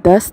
10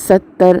70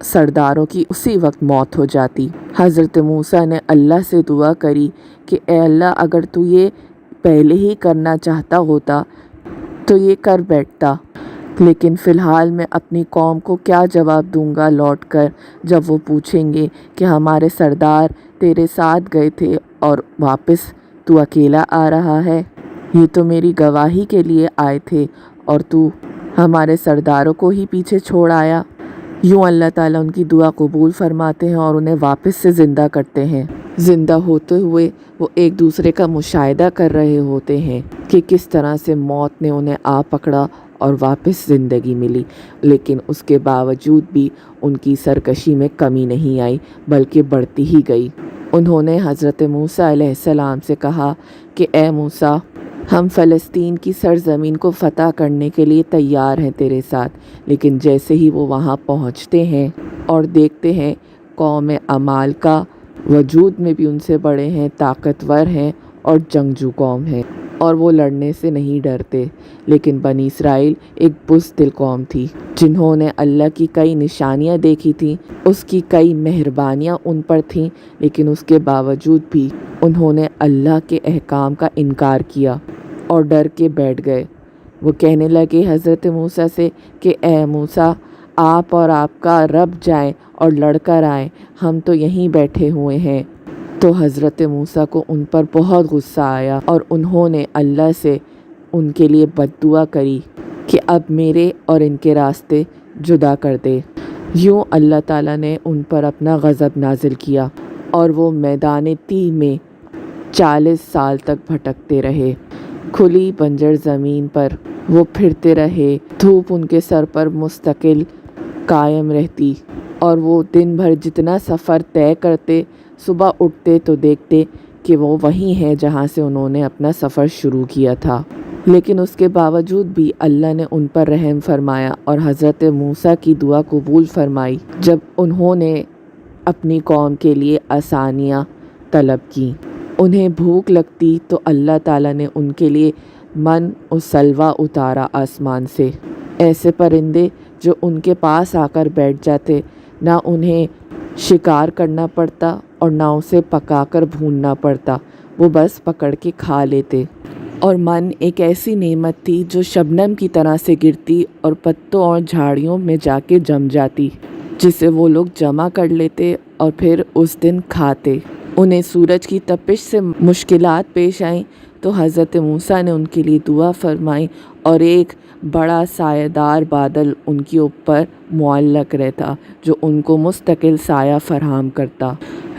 سرداروں کی اسی وقت موت ہو جاتی۔ حضرت موسیٰ نے اللہ سے دعا کری کہ اے اللہ، اگر تو یہ پہلے ہی کرنا چاہتا ہوتا تو یہ کر بیٹھتا، لیکن فی الحال میں اپنی قوم کو کیا جواب دوں گا لوٹ کر جب وہ پوچھیں گے کہ ہمارے سردار تیرے ساتھ گئے تھے اور واپس تو اکیلا آ رہا ہے؟ یہ تو میری گواہی کے لیے آئے تھے اور تو ہمارے سرداروں کو ہی پیچھے چھوڑ آیا۔ یوں اللہ تعالیٰ ان کی دعا قبول فرماتے ہیں اور انہیں واپس سے زندہ کرتے ہیں۔ زندہ ہوتے ہوئے وہ ایک دوسرے کا مشاہدہ کر رہے ہوتے ہیں کہ کس طرح سے موت نے انہیں آ پکڑا اور واپس زندگی ملی، لیکن اس کے باوجود بھی ان کی سرکشی میں کمی نہیں آئی بلکہ بڑھتی ہی گئی۔ انہوں نے حضرت موسیٰ علیہ السلام سے کہا کہ اے موسیٰ، ہم فلسطین کی سرزمین کو فتح کرنے کے لیے تیار ہیں تیرے ساتھ، لیکن جیسے ہی وہ وہاں پہنچتے ہیں اور دیکھتے ہیں قوم عمالقہ وجود میں بھی ان سے بڑے ہیں، طاقتور ہیں اور جنگجو قوم ہیں، اور وہ لڑنے سے نہیں ڈرتے، لیکن بنی اسرائیل ایک بزدل قوم تھی جنہوں نے اللہ کی کئی نشانیاں دیکھی تھیں، اس کی کئی مہربانیاں ان پر تھیں، لیکن اس کے باوجود بھی انہوں نے اللہ کے احکام کا انکار کیا اور ڈر کے بیٹھ گئے۔ وہ کہنے لگے حضرت موسیٰ سے کہ اے موسیٰ، آپ اور آپ کا رب جائیں اور لڑ کر آئیں، ہم تو یہیں بیٹھے ہوئے ہیں۔ تو حضرت موسیٰ کو ان پر بہت غصہ آیا اور انہوں نے اللہ سے ان کے لیے بد دعا کری کہ اب میرے اور ان کے راستے جدا کر دے۔ یوں اللہ تعالیٰ نے ان پر اپنا غضب نازل کیا اور وہ میدان تیہ میں 40 سال تک بھٹکتے رہے۔ کھلی بنجر زمین پر وہ پھرتے رہے، دھوپ ان کے سر پر مستقل قائم رہتی اور وہ دن بھر جتنا سفر طے کرتے، صبح اٹھتے تو دیکھتے کہ وہ وہیں ہیں جہاں سے انہوں نے اپنا سفر شروع کیا تھا، لیکن اس کے باوجود بھی اللہ نے ان پر رحم فرمایا اور حضرت موسیٰ کی دعا قبول فرمائی جب انہوں نے اپنی قوم کے لیے آسانیاں طلب کی۔ انہیں بھوک لگتی تو اللہ تعالیٰ نے ان کے لیے من و سلویٰ اتارا آسمان سے، ایسے پرندے جو ان کے پاس آ کر بیٹھ جاتے، نہ انہیں شکار کرنا پڑتا اور نہ اسے پکا کر بھوننا پڑتا، وہ بس پکڑ کے کھا لیتے۔ اور من ایک ایسی نعمت تھی جو شبنم کی طرح سے گرتی اور پتوں اور جھاڑیوں میں جا کے جم جاتی، جسے وہ لوگ جمع کر لیتے اور پھر اس دن کھاتے۔ انہیں سورج کی تپش سے مشکلات پیش آئیں تو حضرت موسیٰ نے ان کے لیے دعا فرمائی اور ایک بڑا سایہ دار بادل ان کے اوپر معلق رہتا جو ان کو مستقل سایہ فراہم کرتا۔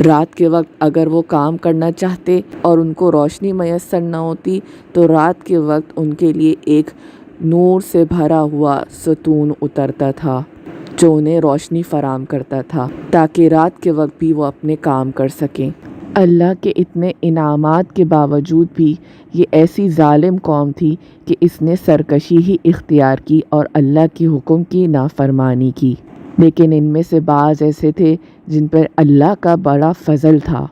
رات کے وقت اگر وہ کام کرنا چاہتے اور ان کو روشنی میسر نہ ہوتی تو رات کے وقت ان کے لیے ایک نور سے بھرا ہوا ستون اترتا تھا جو انہیں روشنی فراہم کرتا تھا تاکہ رات کے وقت بھی وہ اپنے کام کر سکیں۔ اللہ کے اتنے انعامات کے باوجود بھی یہ ایسی ظالم قوم تھی کہ اس نے سرکشی ہی اختیار کی اور اللہ کے حکم کی نافرمانی کی، لیکن ان میں سے بعض ایسے تھے جن پر اللہ کا بڑا فضل تھا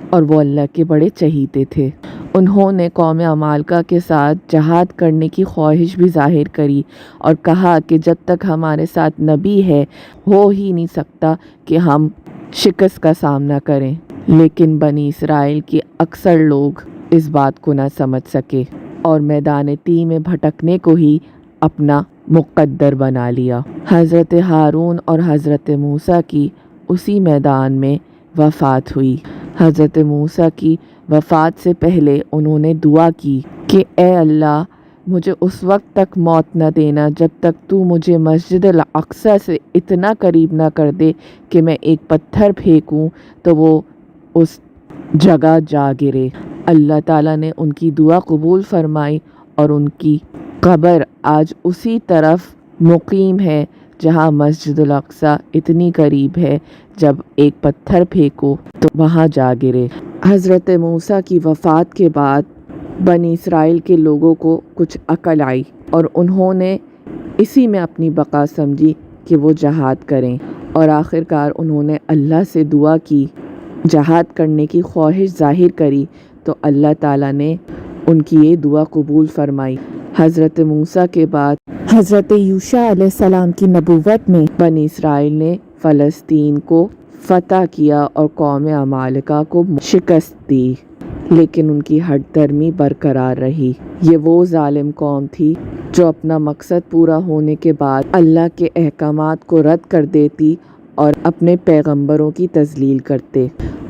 اور وہ اللہ کے بڑے چہیتے تھے۔ انہوں نے قوم عمالقہ کے ساتھ جہاد کرنے کی خواہش بھی ظاہر کری اور کہا کہ جب تک ہمارے ساتھ نبی ہے ہو ہی نہیں سکتا کہ ہم شکست کا سامنا کریں، لیکن بنی اسرائیل کے اکثر لوگ اس بات کو نہ سمجھ سکے اور میدان تیہ میں بھٹکنے کو ہی اپنا مقدر بنا لیا۔ حضرت ہارون اور حضرت موسیٰ کی اسی میدان میں وفات ہوئی۔ حضرت موسیٰ کی وفات سے پہلے انہوں نے دعا کی کہ اے اللہ، مجھے اس وقت تک موت نہ دینا جب تک تو مجھے مسجد الاقصی سے اتنا قریب نہ کر دے کہ میں ایک پتھر پھینکوں تو وہ اس جگہ جا گرے۔ اللہ تعالیٰ نے ان کی دعا قبول فرمائی اور ان کی قبر آج اسی طرف مقیم ہے جہاں مسجد الاقصی اتنی قریب ہے، جب ایک پتھر پھینکو تو وہاں جا گرے۔ حضرت موسیٰ کی وفات کے بعد بنی اسرائیل کے لوگوں کو کچھ عقل آئی اور انہوں نے اسی میں اپنی بقا سمجھی کہ وہ جہاد کریں، اور آخرکار انہوں نے اللہ سے دعا کی، جہاد کرنے کی خواہش ظاہر کری تو اللہ تعالیٰ نے ان کی یہ دعا قبول فرمائی۔ حضرت موسیٰ کے بعد حضرت یوشع علیہ السلام کی نبوت میں بنی اسرائیل نے فلسطین کو فتح کیا اور قوم عمالقہ کو شکست دی، لیکن ان کی ہٹ دھرمی برقرار رہی۔ یہ وہ ظالم قوم تھی جو اپنا مقصد پورا ہونے کے بعد اللہ کے احکامات کو رد کر دیتی اور اپنے پیغمبروں کی تضلیل کرتے۔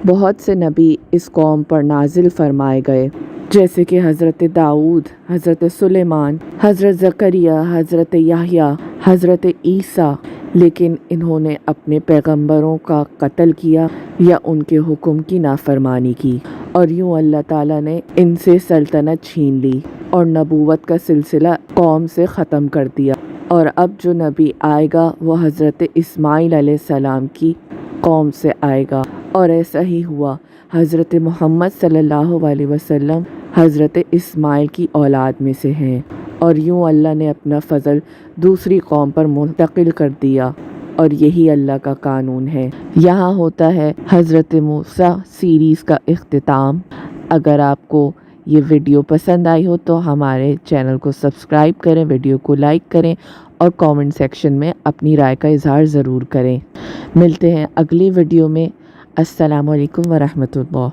بہت سے نبی اس قوم پر نازل فرمائے گئے، جیسے کہ حضرت داؤد، حضرت سلیمان، حضرت زکریا، حضرت یحییٰ، حضرت عیسیٰ، لیکن انہوں نے اپنے پیغمبروں کا قتل کیا یا ان کے حکم کی نافرمانی کی، اور یوں اللہ تعالیٰ نے ان سے سلطنت چھین لی اور نبوت کا سلسلہ قوم سے ختم کر دیا۔ اور اب جو نبی آئے گا وہ حضرت اسماعیل علیہ السلام کی قوم سے آئے گا، اور ایسا ہی ہوا۔ حضرت محمد صلی اللہ علیہ وسلم حضرت اسماعیل کی اولاد میں سے ہیں، اور یوں اللہ نے اپنا فضل دوسری قوم پر منتقل کر دیا، اور یہی اللہ کا قانون ہے۔ یہاں ہوتا ہے حضرت موسیٰ سیریز کا اختتام۔ اگر آپ کو یہ ویڈیو پسند آئی ہو تو ہمارے چینل کو سبسکرائب کریں، ویڈیو کو لائک کریں اور کامنٹ سیکشن میں اپنی رائے کا اظہار ضرور کریں۔ ملتے ہیں اگلی ویڈیو میں۔ السلام علیکم ورحمۃ اللہ۔